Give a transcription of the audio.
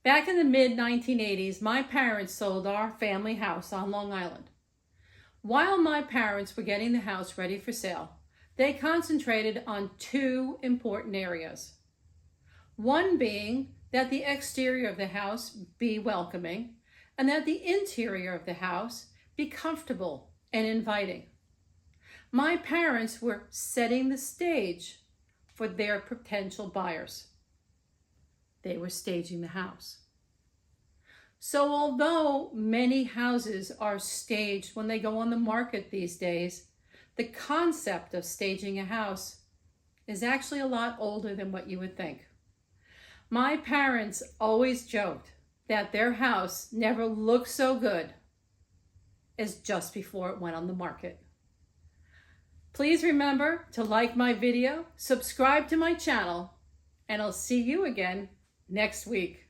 Back in the mid-1980s, my parents sold our family house on Long Island. While my parents were getting the house ready for sale, they concentrated on two important areas. One being that the exterior of the house be welcoming and that the interior of the house be comfortable and inviting. My parents were setting the stage for their potential buyers. They were staging the house. So although many houses are staged when they go on the market these days, the concept of staging a house is actually a lot older than what you would think. My parents always joked that their house never looked so good as just before it went on the market. Please remember to like my video, subscribe to my channel, and I'll see you again next week.